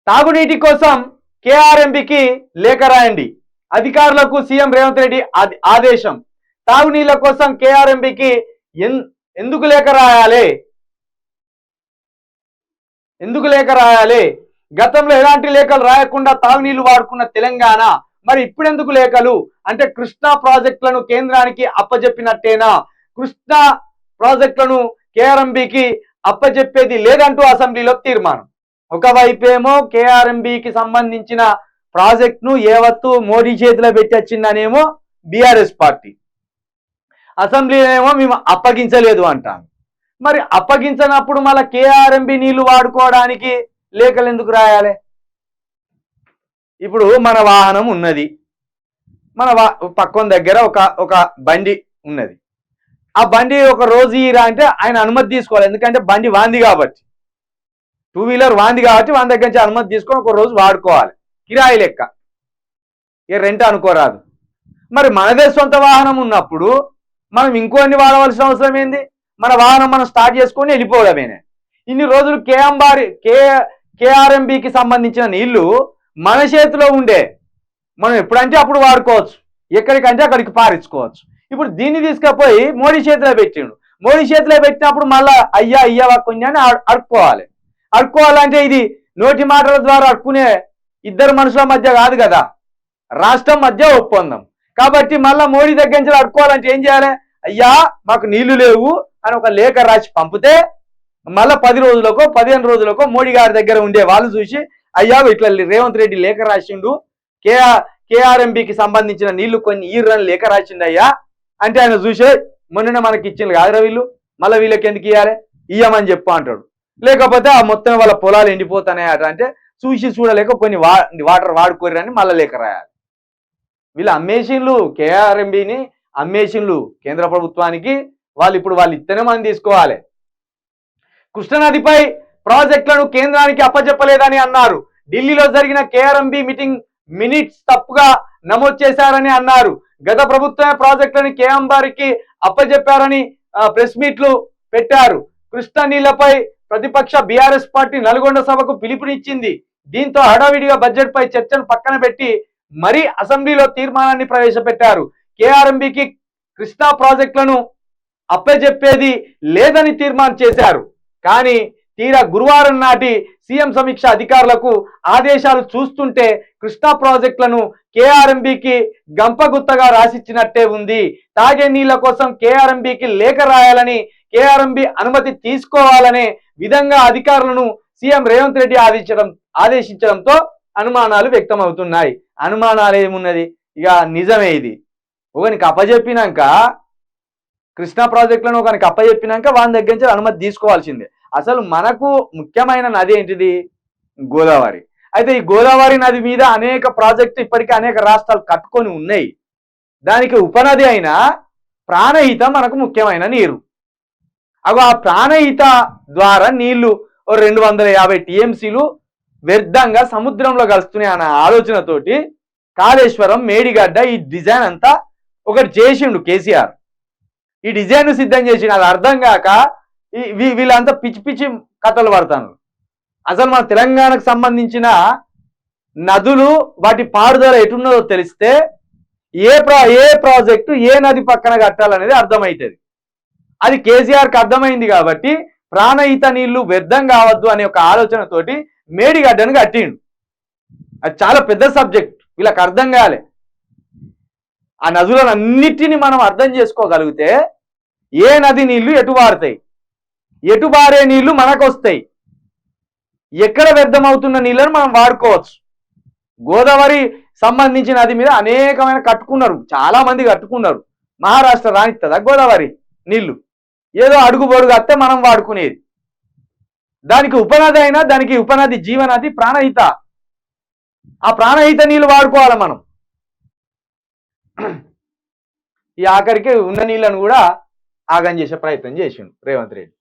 తాగునీటి కోసం కేఆర్ఎంబికి లేఖ రాయండి. అధికారులకు సీఎం రేవంత్ రెడ్డి ఆదేశం. తాగునీళ్ల కోసం కేఆర్ఎంబికి ఎందుకు లేఖ రాయాలి? ఎందుకు లేఖ రాయాలి? గతంలో ఎలాంటి లేఖలు రాయకుండా తాగునీళ్లు వాడుకున్న తెలంగాణ మరి ఇప్పుడెందుకు లేఖలు? అంటే కృష్ణా ప్రాజెక్టులను కేంద్రానికి అప్పజెప్పినట్టేనా? కృష్ణా ప్రాజెక్టులను కేఆర్ఎంబికి అప్పజెప్పేది లేదంటూ అసెంబ్లీలో తీర్మానం. ఒకవైపేమో కేఆర్ఎంబికి సంబంధించిన ప్రాజెక్టును ఏవత్తు మోడీ చేతిలో పెట్టొచ్చిందనేమో బీఆర్ఎస్ పార్టీ, అసెంబ్లీనేమో మేము అప్పగించలేదు అంటాను. మరి అప్పగించనప్పుడు మళ్ళీ కేఆర్ఎంబి నీళ్లు వాడుకోవడానికి లేఖలు ఎందుకు రాయాలి? ఇప్పుడు మన వాహనం ఉన్నది, మన పక్కన దగ్గర ఒక బండి ఉన్నది. ఆ బండి ఒక రోజు ఇరా అంటే ఆయన అనుమతి తీసుకోవాలి. ఎందుకంటే బండి వాంది కాబట్టి, టూ వీలర్ వాంది కాబట్టి వాని దగ్గర నుంచి అనుమతి తీసుకొని ఒక రోజు వాడుకోవాలి. కిరాయి లెక్క, ఇక రెంట్ అనుకోరాదు. మరి మనదే సొంత వాహనం ఉన్నప్పుడు మనం ఇంకోన్ని వాడవలసిన అవసరం ఏంది? మన వాహనం మనం స్టార్ట్ చేసుకొని వెళ్ళిపోవడమేనే. ఇన్ని రోజులు కేఆర్ఎంబికి సంబంధించిన నీళ్లు మన చేతిలో ఉండే, మనం ఎప్పుడంటే అప్పుడు వాడుకోవచ్చు, ఎక్కడికంటే అక్కడికి పారించుకోవచ్చు. ఇప్పుడు దీన్ని తీసుకుపోయి మోడీ చేతిలో పెట్టిండు. మోడీ చేతిలో పెట్టినప్పుడు మళ్ళా అయ్యా కొన్యాన్ని అడుక్కోవాలి. అడుక్కోవాలంటే ఇది నోటి మాటల ద్వారా అడుక్కునే ఇద్దరు మనుషుల మధ్య కాదు కదా, రాష్ట్రం మధ్య ఒప్పందం. కాబట్టి మళ్ళా మోడీ దగ్గర నుంచి అడుక్కోవాలంటే ఏం చేయాలి? అయ్యా మాకు నీళ్లు లేవు అని ఒక లేఖ రాసి పంపితే మళ్ళీ 10 రోజులకో 15 రోజులకో మోడీ గారి దగ్గర ఉండే వాళ్ళు చూసి అయ్యా ఇట్లా రేవంత్ రెడ్డి లేఖ రాసిండు, కేఆర్ఎంబికి సంబంధించిన నీళ్లు కొన్ని ఈరని లేఖ రాసిండు అయ్యా అంటే ఆయన చూసే మొన్న మనకి ఇచ్చింది కాదురా వీళ్ళు, మళ్ళీ వీళ్ళకి ఎందుకు ఇవ్వాలి, ఇయ్యమని చెప్పు అంటాడు. లేకపోతే ఆ మొత్తం వాళ్ళ పొలాలు ఎండిపోతాయట అంటే చూసి చూడలేక కొన్ని వాటర్ వాడుకోరని మళ్ళీ లేఖ రాయాలి. వీళ్ళు అమ్మేషన్లు, కేఆర్ఎంబిని అమ్మేషన్లు కేంద్ర ప్రభుత్వానికి. ఇప్పుడు వాళ్ళు ఇత్తనే మనం తీసుకోవాలి. కృష్ణానదిపై ప్రాజెక్టులను కేంద్రానికి అప్పచెప్పలేదని అన్నారు. ఢిల్లీలో జరిగిన కేఆర్ఎంబి మీటింగ్ మినిట్స్ తప్పుగా నమోదు చేశారని అన్నారు. గత ప్రభుత్వమే ప్రాజెక్టులను కేఆర్ఎంబికి అప్పచెప్పారని ప్రెస్ మీట్లు పెట్టారు. కృష్ణా నీళ్లపై ప్రతిపక్ష బీఆర్ఎస్ పార్టీ నల్గొండ సభకు పిలుపునిచ్చింది. దీంతో హడావిడిగా బడ్జెట్ పై చర్చను పక్కన పెట్టి మరీ అసెంబ్లీలో తీర్మానాన్ని ప్రవేశపెట్టారు. కేఆర్ఎంబికి కృష్ణా ప్రాజెక్టులను అప్పచెప్పేది లేదని తీర్మానం చేశారు. కానీ తీరా గురువారం నాటి సీఎం సమీక్ష అధికారులకు ఆదేశాలు చూస్తుంటే కృష్ణా ప్రాజెక్టులను కేఆర్ఎంబికి గంపగుత్తగా రాసిచ్చినట్టే ఉంది. తాగే నీళ్ల కోసం కేఆర్ఎంబికి లేఖ రాయాలని, కేఆర్ఎంబి అనుమతి తీసుకోవాలనే విధంగా అధికారులను సీఎం రేవంత్ రెడ్డి ఆదేశించడంతో అనుమానాలు వ్యక్తమవుతున్నాయి. అనుమానాలు ఏమున్నది, ఇక నిజమే. ఇది ఒకనికి అప్పచెప్పినాక, కృష్ణా ప్రాజెక్టులను ఒకనికి అప్పచెప్పినాక వాని దగ్గర నుంచి అనుమతి తీసుకోవాల్సిందే. అసలు మనకు ముఖ్యమైన నది ఏంటిది? గోదావరి. అయితే ఈ గోదావరి నది మీద అనేక ప్రాజెక్టులు ఇప్పటికీ అనేక రాష్ట్రాలు కట్టుకొని ఉన్నాయి. దానికి ఉపనది అయిన ప్రాణహిత మనకు ముఖ్యమైన నీరు. ఆ ప్రాణహిత ద్వారా నీళ్లు 250 టీఎంసీలు వ్యర్థంగా సముద్రంలో కలుస్తున్నాయి అన్న ఆలోచనతోటి కాళేశ్వరం, మేడిగడ్డ ఈ డిజైన్ అంతా ఒకటి చేసిండు కేసీఆర్. ఈ డిజైన్ సిద్ధం చేసిండు. అది అర్థం కాక వీళ్ళంతా పిచ్చి పిచ్చి కథలు పడతాను. అసలు మన తెలంగాణకు సంబంధించిన నదులు వాటి పారుదల ఎటున్నదో తెలిస్తే ఏ ప్రాజెక్టు ఏ నది పక్కన కట్టాలనేది అర్థమవుతుంది. అది కేసీఆర్కి అర్థమైంది కాబట్టి ప్రాణహిత నీళ్లు వ్యర్థం కావద్దు అనే ఒక ఆలోచనతోటి మేడిగడ్డను కట్టిండు. అది చాలా పెద్ద సబ్జెక్ట్, వీళ్ళకి అర్థం కాలే. ఆ నదులను అన్నిటిని మనం అర్థం చేసుకోగలిగితే ఏ నది నీళ్లు ఎటు వారుతాయి, ఎటు బారే నీళ్లు మనకు వస్తాయి, ఎక్కడ వ్యర్థమవుతున్న నీళ్ళను మనం వాడుకోవచ్చు. గోదావరి సంబంధించిన నది మీద అనేకమైన కట్టుకున్నారు, చాలా మంది కట్టుకున్నారు. మహారాష్ట్ర రానిస్తుందా గోదావరి నీళ్లు? ఏదో అడుగు పొడుగు అత్తే మనం వాడుకునేది. దానికి ఉపనది అయినా దానికి ఉపనది జీవనది ప్రాణహిత. ఆ ప్రాణహిత నీళ్లు వాడుకోవాలి మనం. ఈ ఆఖరికి ఉన్న నీళ్ళను కూడా ఆగం చేసే ప్రయత్నం చేసిండు రేవంత్ రెడ్డి.